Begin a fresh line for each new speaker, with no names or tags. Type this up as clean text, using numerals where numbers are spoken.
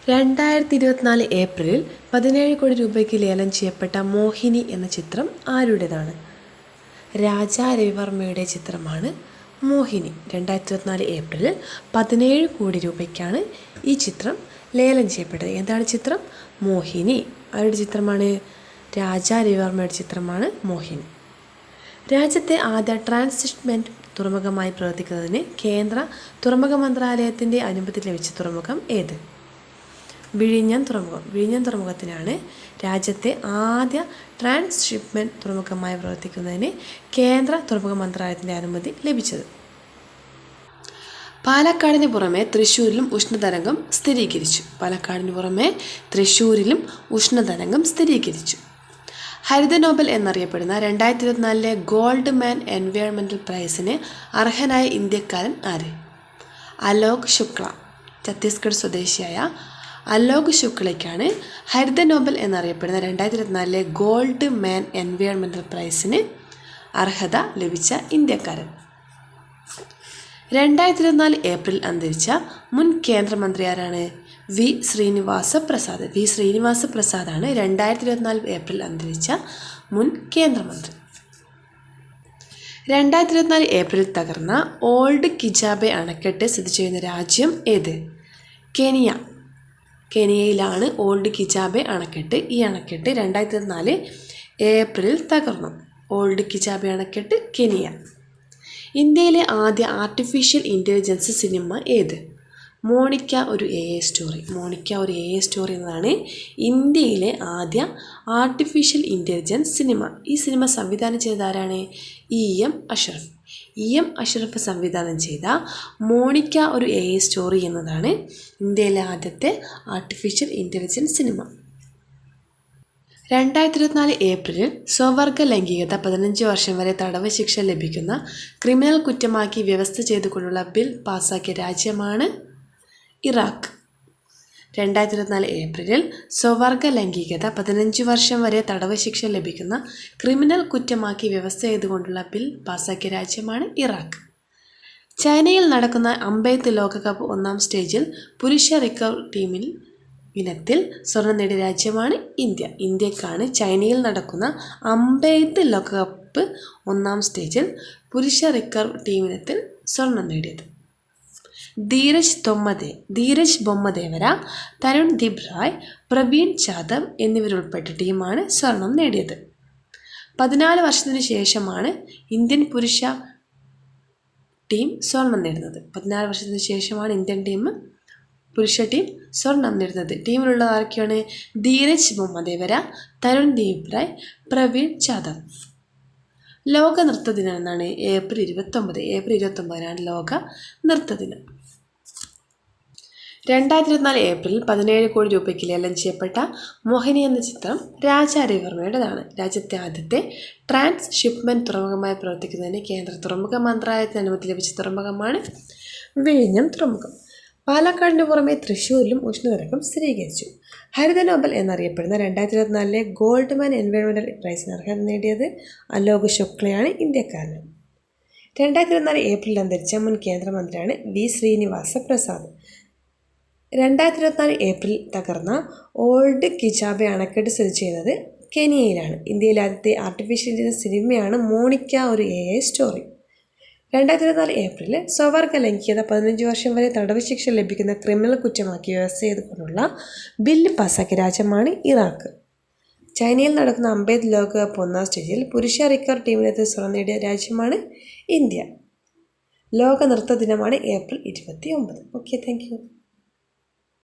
2024 ഏപ്രിലിൽ 17 കോടി രൂപയ്ക്ക് ലേലം ചെയ്യപ്പെട്ട മോഹിനി എന്ന ചിത്രം ആരുടേതാണ്? രാജാ രവിവർമ്മയുടെ ചിത്രമാണ് മോഹിനി. 2024 ഏപ്രിലിൽ 17 കോടി രൂപയ്ക്കാണ് ഈ ചിത്രം ലേലം ചെയ്യപ്പെട്ടത്. എന്താണ് ചിത്രം? മോഹിനി. ആരുടെ ചിത്രമാണ്? രാജാ രവിവർമ്മയുടെ ചിത്രമാണ് മോഹിനി. രാജ്യത്തെ ആദ്യ ട്രാൻസ്ഷിപ്മെൻറ്റ് തുറമുഖമായി പ്രവർത്തിക്കുന്നതിന് കേന്ദ്ര തുറമുഖ മന്ത്രാലയത്തിൻ്റെ അനുമതി ലഭിച്ച തുറമുഖം ഏത്? വിഴിഞ്ഞം തുറമുഖം. വിഴിഞ്ഞം തുറമുഖത്തിനാണ് രാജ്യത്തെ ആദ്യ ട്രാൻസ്ഷിപ്മെൻറ്റ് തുറമുഖമായി പ്രവർത്തിക്കുന്നതിന് കേന്ദ്ര തുറമുഖ മന്ത്രാലയത്തിൻ്റെ അനുമതി ലഭിച്ചത്. പാലക്കാടിന് പുറമെ തൃശ്ശൂരിലും ഉഷ്ണതരംഗം സ്ഥിരീകരിച്ചു. പാലക്കാടിന് പുറമെ തൃശ്ശൂരിലും ഉഷ്ണതരംഗം സ്ഥിരീകരിച്ചു. ഹരിത നോബൽ എന്നറിയപ്പെടുന്ന 2024 ഗോൾഡ് മാൻ എൻവയോൺമെൻറ്റൽ പ്രൈസിന് അർഹനായ ഇന്ത്യക്കാരൻ ആര്? അലോക് ശുക്ല. ഛത്തീസ്ഗഡ് സ്വദേശിയായ അലോക് ശുക്ലയ്ക്കാണ് ഹരിത നോബൽ എന്നറിയപ്പെടുന്ന 2024 ഗോൾഡ് മാൻ എൻവയോൺമെൻറ്റൽ പ്രൈസിന് അർഹത ലഭിച്ച ഇന്ത്യക്കാരൻ. 2024 ഏപ്രിൽ അന്തരിച്ച മുൻ കേന്ദ്രമന്ത്രി ആരാണ്? വി ശ്രീനിവാസ പ്രസാദ്. വി ശ്രീനിവാസ പ്രസാദാണ് 2024 ഏപ്രിൽ അന്തരിച്ച മുൻ കേന്ദ്രമന്ത്രി. 2024 ഏപ്രിൽ തകർന്ന ഓൾഡ് കിജാബെ അണക്കെട്ട് സ്ഥിതി ചെയ്യുന്ന രാജ്യം ഏത്? കെനിയ. കെനിയയിലാണ് ഓൾഡ് കിജാബെ അണക്കെട്ട്. ഈ അണക്കെട്ട് 2024 ഏപ്രിൽ തകർന്നു. ഓൾഡ് കിജാബെ അണക്കെട്ട് കെനിയ. ഇന്ത്യയിലെ ആദ്യ ആർട്ടിഫിഷ്യൽ ഇൻ്റലിജൻസ് സിനിമ ഏത്? മോണിക്ക ഒരു AI സ്റ്റോറി. മോണിക്ക ഒരു AI സ്റ്റോറി എന്നതാണ് ഇന്ത്യയിലെ ആദ്യ ആർട്ടിഫിഷ്യൽ ഇൻ്റലിജൻസ് സിനിമ. ഈ സിനിമ സംവിധാനം ചെയ്ത ആരാണ്? EM അഷ്റഫ്. EM അഷ്റഫ് സംവിധാനം ചെയ്ത മോണിക്ക ഒരു AI സ്റ്റോറി എന്നതാണ് ഇന്ത്യയിലെ ആദ്യത്തെ ആർട്ടിഫിഷ്യൽ ഇൻ്റലിജൻസ് സിനിമ. 2024 ഏപ്രിലിൽ സ്വവർഗ ലൈംഗികത 15 വർഷം വരെ തടവ് ശിക്ഷ ലഭിക്കുന്ന ക്രിമിനൽ കുറ്റമാക്കി വ്യവസ്ഥ ചെയ്തുകൊണ്ടുള്ള ബിൽ പാസാക്കിയ രാജ്യമാണ് ഇറാഖ്. 2024 ഏപ്രിലിൽ സ്വവർഗ ലൈംഗികത 15 വർഷം വരെ തടവ് ശിക്ഷ ലഭിക്കുന്ന ക്രിമിനൽ കുറ്റമാക്കി വ്യവസ്ഥ ചെയ്തുകൊണ്ടുള്ള ബിൽ പാസാക്കിയ രാജ്യമാണ് ഇറാഖ്. ചൈനയിൽ നടക്കുന്ന അമ്പെയ്ത്ത് ലോകകപ്പ് 1ാം സ്റ്റേജിൽ പുരുഷ റിക്കർവ് ടീമിൽ ഇനത്തിൽ സ്വർണം നേടിയ രാജ്യമാണ് ഇന്ത്യ. ഇന്ത്യക്കാണ് ചൈനയിൽ നടക്കുന്ന അമ്പെയ്ത്ത് ലോകകപ്പ് 1ാം സ്റ്റേജിൽ പുരുഷ റിക്കർവ് ടീമിനത്തിൽ സ്വർണം നേടിയത്. ധീരജ് ബൊമ്മദേവര, തരുൺ ദീപ് റായ്, പ്രവീൺ ജാദവ് എന്നിവരുൾപ്പെട്ട ടീമാണ് സ്വർണം നേടിയത്. 14 വർഷത്തിനു ശേഷമാണ് ഇന്ത്യൻ പുരുഷ ടീം സ്വർണം നേടുന്നത്. 14 വർഷത്തിന് ശേഷമാണ് ഇന്ത്യൻ പുരുഷ ടീം സ്വർണം നേടുന്നത്. ടീമിലുള്ള ആരൊക്കെയാണ്? ധീരജ് ബൊമ്മദേവര, തരുൺ ദീപ് റായ്, പ്രവീൺ ജാദവ്. ലോക നൃത്ത ദിനം എന്നാണ്? ഏപ്രിൽ 29. ഏപ്രിൽ 29 ലോക നൃത്ത ദിനം. 2024 ഏപ്രിലിൽ 17 കോടി രൂപയ്ക്ക് ലേലം ചെയ്യപ്പെട്ട മോഹിനി എന്ന ചിത്രം രാജാ രവിവർമ്മയുടേതാണ്. രാജ്യത്തെ ആദ്യത്തെ ട്രാൻസ്ഷിപ്മെൻറ്റ് തുറമുഖമായി പ്രവർത്തിക്കുന്നതിന് കേന്ദ്ര തുറമുഖ മന്ത്രാലയത്തിന് അനുമതി ലഭിച്ച തുറമുഖമാണ് വിഴിഞ്ഞം തുറമുഖം. പാലക്കാടിന് പുറമെ തൃശ്ശൂരിലും ഉഷ്ണതരംഗം സ്ഥിരീകരിച്ചു. ഹരിത നോബൽ എന്നറിയപ്പെടുന്ന 2024 ഗോൾഡ് മാൻ എൻവയോൺമെൻറ്റൽ പ്രൈസിന് അർഹത നേടിയത് അലോക് ശുക്ലയാണ് ഇന്ത്യക്കാരൻ. 2024 ഏപ്രിൽ അന്തരിച്ച മുൻ കേന്ദ്രമന്ത്രിയാണ് വി ശ്രീനിവാസ പ്രസാദ്. 2024 ഏപ്രിൽ തകർന്ന ഓൾഡ് കിജാബെ അണക്കെട്ട് സ്ഥിതി ചെയ്യുന്നത് കെനിയയിലാണ്. ഇന്ത്യയിലെ ആദ്യത്തെ ആർട്ടിഫിഷ്യൽ ഇൻ്റലിജൻസ് സിനിമയാണ് മോണിക്ക ഒരു AI സ്റ്റോറി. 2024 ഏപ്രിലിൽ സ്വവർഗ ലൈംഗികത 15 വർഷം വരെ തടവ് ശിക്ഷ ലഭിക്കുന്ന ക്രിമിനൽ കുറ്റമാക്കി വ്യവസ്ഥ ചെയ്തുകൊണ്ടുള്ള ബില്ല് പാസാക്കിയ രാജ്യമാണ് ഇറാഖ്. ചൈനയിൽ നടക്കുന്ന അമ്പെയ്ത്ത് ലോകകപ്പ് 1ാം സ്റ്റേജിൽ പുരുഷ റിക്കർവ് ടീമിനെത്തി സ്വർണം നേടിയ രാജ്യമാണ് ഇന്ത്യ. ലോക നൃത്ത ദിനമാണ് ഏപ്രിൽ 29. Okay, thank you.